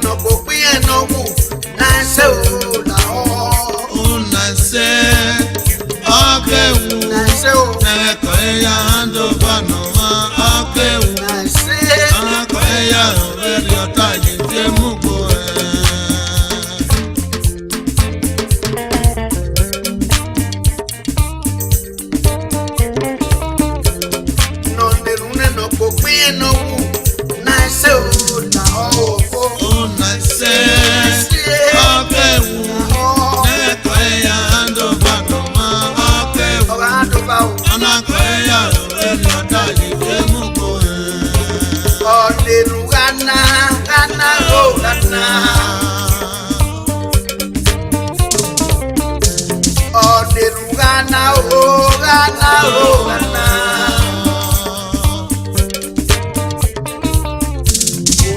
no Akobeghian no wu. Nase o la o. Nase akewu. Nase o. Eko eya ando bano akewu. Nase. Eko eya overi otaji te mugo Akobeghian no wu. Nase o la o. Nase akewu. Eko eya ando bano akewu. Anako eya overi otaji te mugo Onerhun Ghana o Ghana. Onerhun Ghana o Ghana.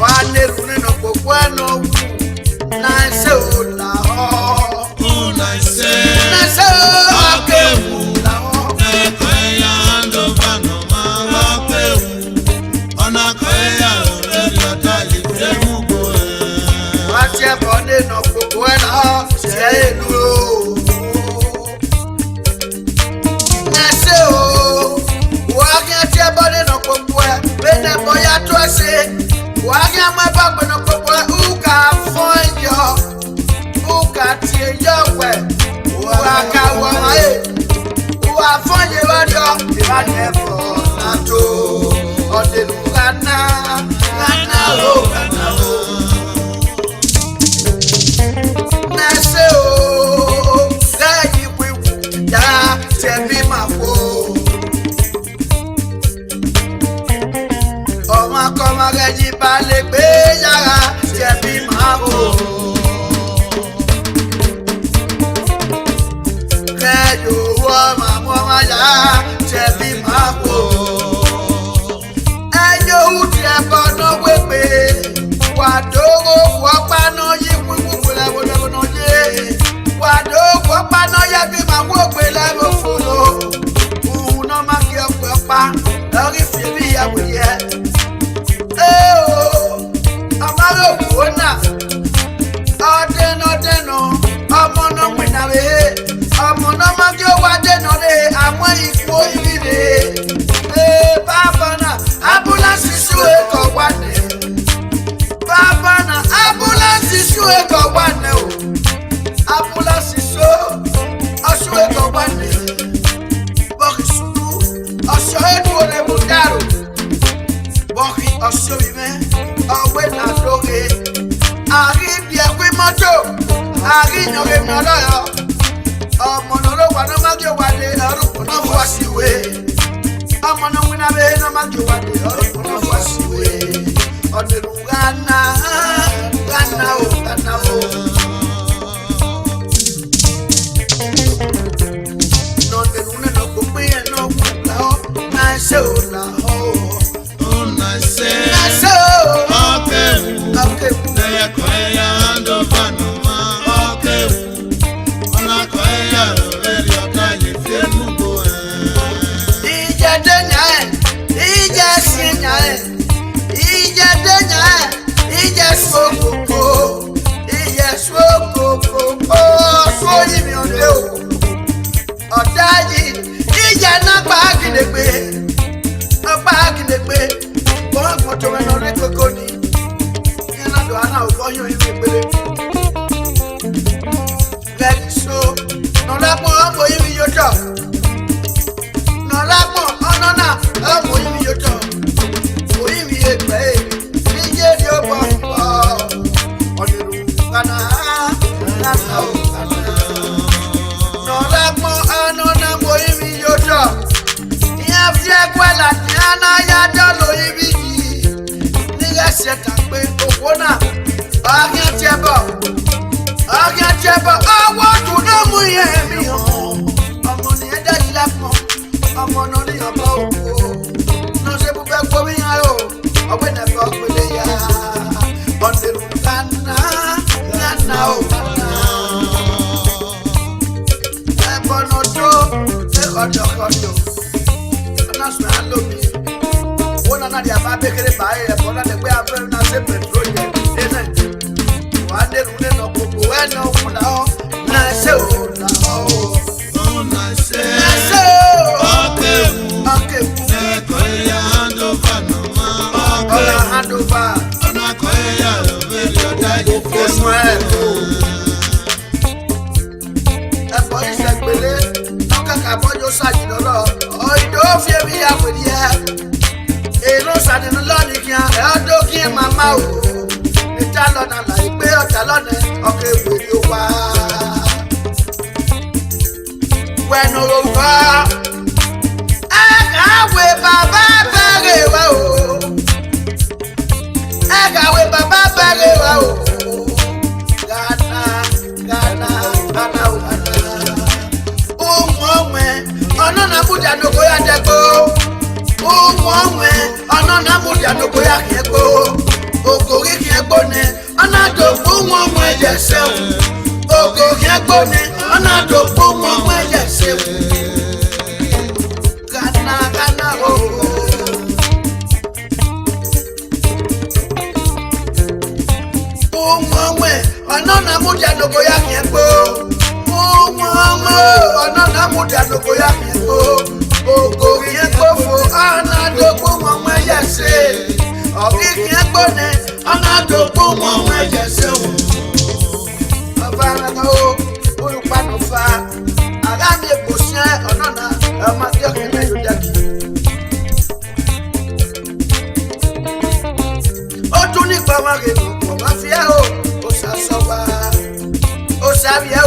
Onerhun Akobeghian no wu. Nase o la o. Nase akewu la o. Eko eya ando bano akewu. Anako eya overi otaji te mugo Wati ebone no Akobeghian no se elu o. Nase o. Wagi ati ebone no Akobeghian. Bene boya to se. Wagi amabagbe no Akobeghian. Uka fonyo. Uka tie yowe. Uka wae. Uka fonyo wadio. Ibane fo nato. Onerhun Ghana o Ghana o. Nase o. Gayi wiwu ya tebi mafo. Ọmọ akọmọ gayi balẹ̀ gbé yàrá tebi mafo. Gayi owó ọmọ ya tebi mafo. Wadogo wapano yi wiwu la wono ye. Wadogo wapano ya bi ma wo gbe la mo folo. Uno ma ki opa lori fibi ya wo ye. O amaro wona. Odeno ọmọ no wina we. Ọmọ no ma ki o wa deno le àwọn ipo ibire. Baba na ambulance su e ko wa ne. Baba na ambulance su e ko wa ne o. Ambulance so asu e ko wa ne. Bori su asu e ko le bugaro. Bori asu mi me awe na doge. Ari bi e kwi moto. Ari no re mi oloyo. Ọmọ no lo wa no ma ge wa de arupo no wa siwe. Ọmọ no wina be no ma ge wa de arupo no wa siwe. Onerhun Ghana o Ghana o. Onerhun Akobeghian no wu la o. Nase o la o. Nase akewu. Eko eya ando bano akewu. Anako eya overi otaji te mugo Ije denya ije sinya ije denya ije sokoko so yimi ode o. Odaji ije na pa gidegbe. Bo mo to me no re koko ni. Yana do ana o boyo iwe pele. Very so no la po mo yimi yojo. No la po onona mo yimi yojo. O yimi egbe. Ije di o bo. Onerhun Ghana o Ghana. No la po onona mo yimi yojo. Iya fi ekwela ti ana ya dolo ibi yi. Niga se ta pe okona. Agi tiebo. Owo tu no mu ye mi o. Ọmọ ni e da ila pon. Ọmọ no ni ọba oku. No se bu be gbo mi yan o. Ogbe na fe opele ya. Onerhun Ghana o Ghana. Ebono to e kodo. Na so alo mi. Wona na dia ba bekere ba e bo na de gbe afa na se petrol ye. abojo saji lolo oido fie bi ya kwedi ya eno sani no loni kian e odo kian mama o ni talo na la ipe otalo ne oke weri o wa when o wa agawe baba bere wa o agawe baba bere wa o Gana Ono na mudia no go ya dego. Ono na mudia no go ya kego. Ogori kego ne, ona do mo jese. Ogori kego ne, ona do mo jese. Gana o. Ono na mudia no go ya kego. Ono na mudia no go ya kego. Ogori kego fo ana do mo jese. Ogori kego ne, ona do mo jese. Baba na o, o pa no fa. Ara mi eposia ono na ma ti o kene yo daki. O tún ní pa ma re no, ma fi e o sa so ba. O sabia o,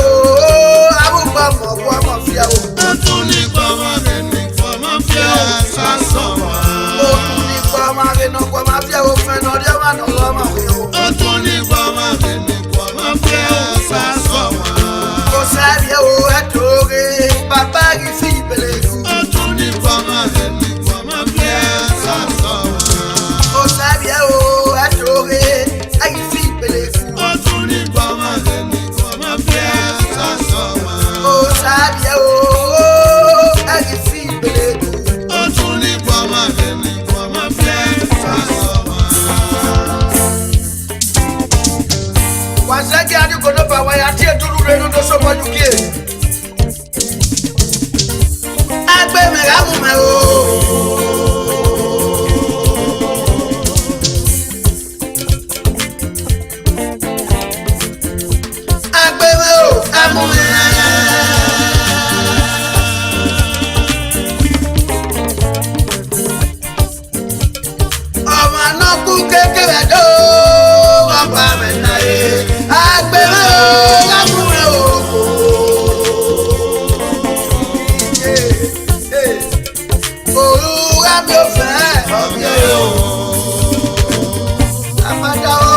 abupa mo fi e o. O tún ní pa ma re ni pa ma fi e sa so ba. O tún ní pa ma re no pa ma fi e o fe no de ma no lo ma fi o. O tún ní pa ma re ni pa ma fi e sa so ba. O sabia o etore, papa ki fi pele ku. O tún ní pa ma re ni pa ma fi e sa so ba. O sabia o etore, ai fi pele ku. O tún ní pa ma re ni pa ma fi e sa so ba. O sabia o ai fi pele ku. O tún ní pa ma re ni pa ma fi e sa so ba. Wazaki adi kono pa wa ya tie turu re no so mo dukie. Agbe me ga mu me o. Agbe me o, amu me. Ọmọ náà kú kékeré dó, ọba mi náà yé. Agbe me o, amu me o. Olúwa mi ò fẹ́ ọ̀gbẹ́ o. Amada o,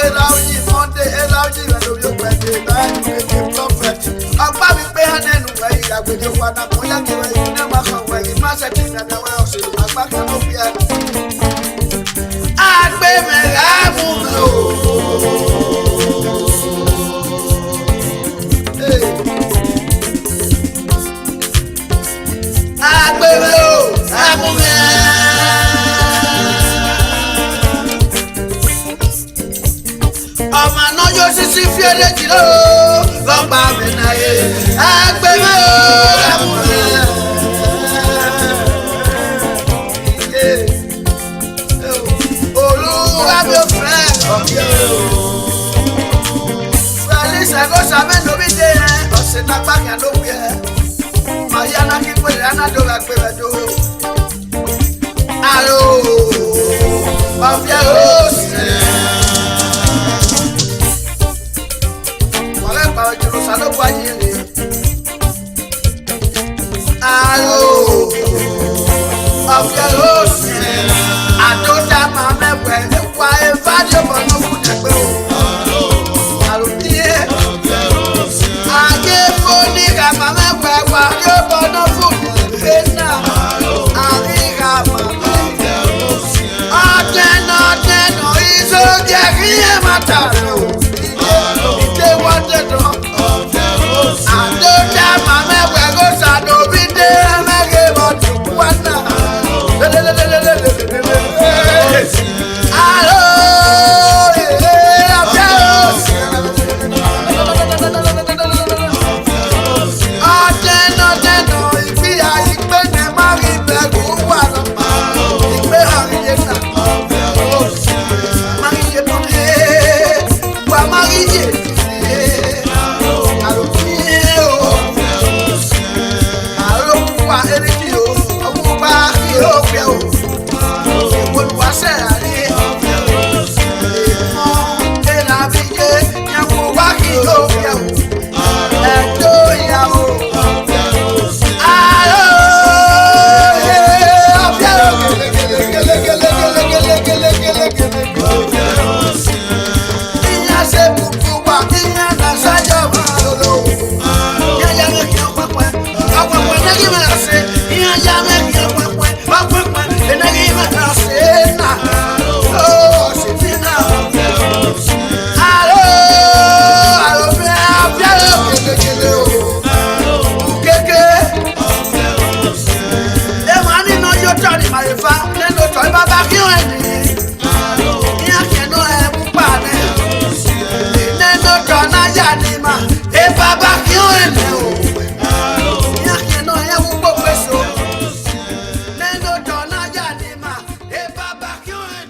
Elaoji Monday, Elaoji Ìrẹ̀lórí òpèdè báyìí kéde prophet. Ọgbà mi pé Hánẹ́nu wẹ̀yìn ìyàgbẹ́jọ padà kó yàgé wẹ̀yìn náà máa kàn wẹ̀yìn má ṣẹ̀kì ìdàgbà wẹ̀ ọ̀sẹ̀ àgbà kan ló fi ẹ̀. Agbe mẹ́ra mú mi o. Agbe mi o, amu mi. Ọmọ náà yóò sisi fi eléjì lọ, lọ́gbà mi náà yé. Agbe mi o, amu mi. Olúwa mi ò fẹ́ ọ̀gbẹ́ o. Fẹ́lísì ẹ̀kọ́ sàmẹ́nu mi dé ẹ̀, ọ̀sẹ̀ náà gbàgbà ló wí ẹ̀. Mariana ki kwele anadora kweredo. Alo, mafia ose. Wale pa Jerusalem lo kwa yele. Alo, mafia ose. Adota mame we kwa evadio bono kudegbe o. Alo tie. Age foni ka mame we kwa yo bono funi. Ena. Ariga mame. Ateno izo gerie matalo. Ite wate do. Adota mame we go sado bide mege botu wana. Alo. Akobeghian yake no ya wo peso neno dona ya ni ma Akobeghian.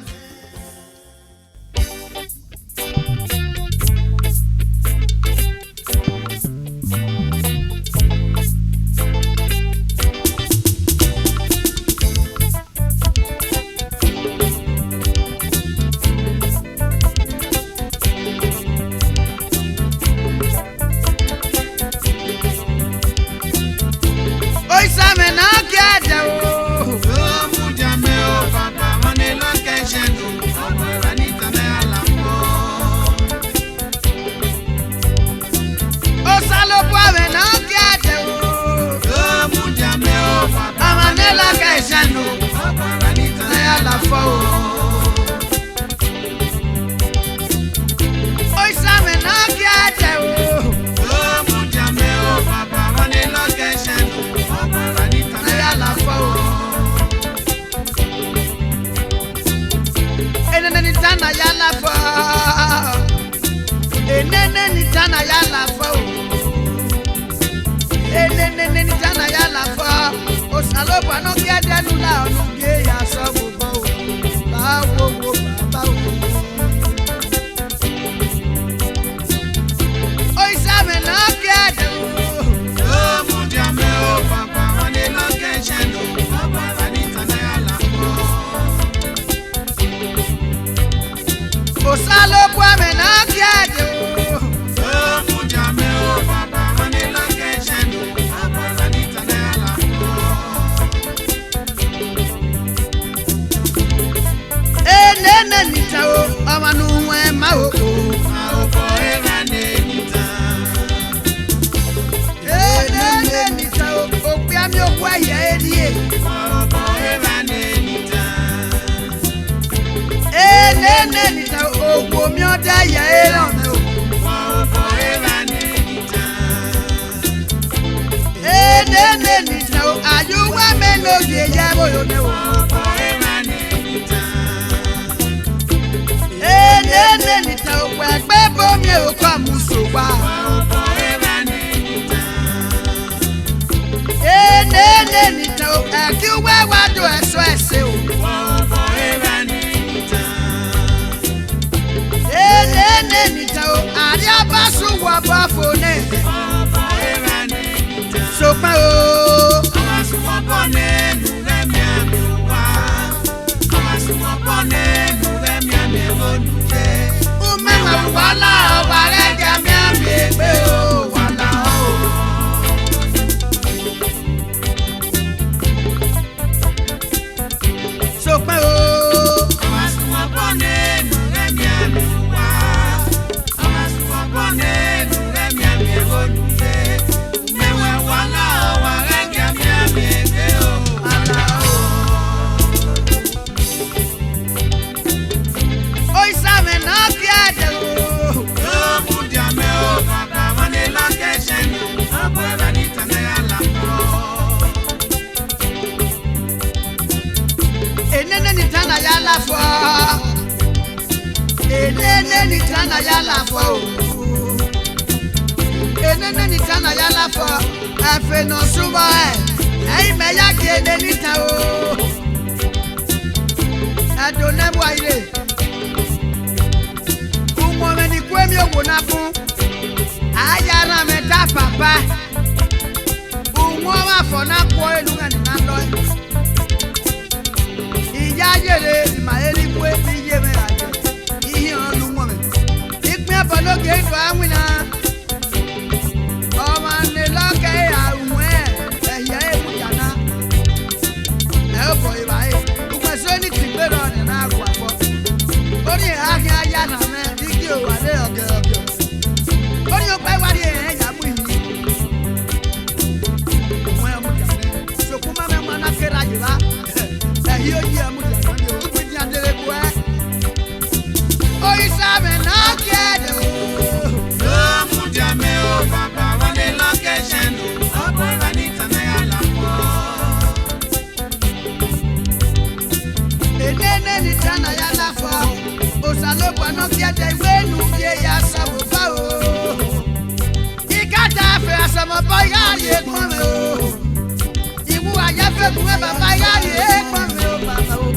kuwe baba ya ye kwa me o baba o.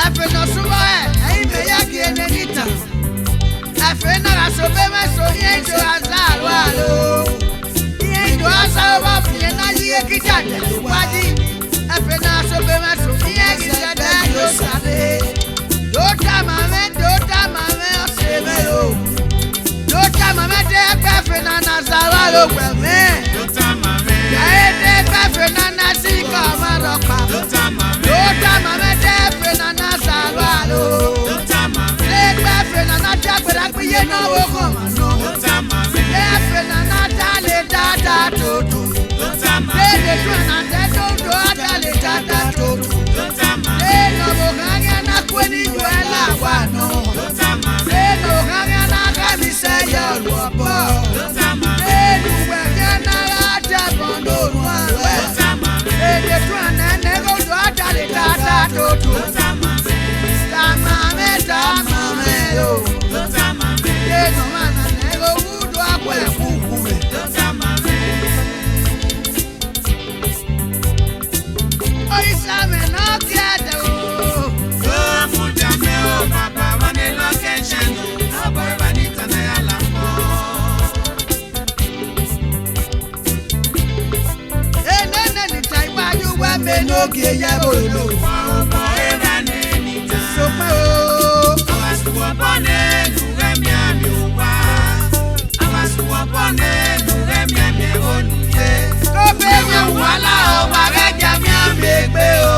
Afe no suwa e me ya ki enita. Afe na la so be me so ye jo azaro alo. Ye jo azaro fi na ye ki jade wadi. Afe na so be me so ye ki jade yo sabe. Dota mame o se me o. Dota mame de afe na nazaro lo gbe me. Dota mame. Ya de afe na nasika ma ropa. Dota mame. Dota mame de afe na nazaro alo. Dota mame. Le afe na na jagbera pe ye na wo ko ma no. Dota mame. Le afe na na dale dada toto. Dota mame. Le tu na de toto dale dada toto. Dota mame. Le no bo ganya na kweni ju ela wa no. Dota mame. Le no ganya na ga mi se yo lo po. Dota mame. Le nu we ganya na ja bondo wa we. Dota mame. Le tu na ne go do dale dada toto. Dota mame. Ta mame yo. Dota mame. Le no mana ne go do akwe kuku me. Dota mame. Oisa me no kiade o. Oh, mujame o papa wane location. No boy vanita na yala mo. Enene ni taiwa yu wa me no gie ya bolo. Wa obo era nenita. So pe o. Awasuwa bone nuremi ami uwa. Awasuwa bone nuremi ami onye. Ko be mi wala o ma re ja mi amegbe o.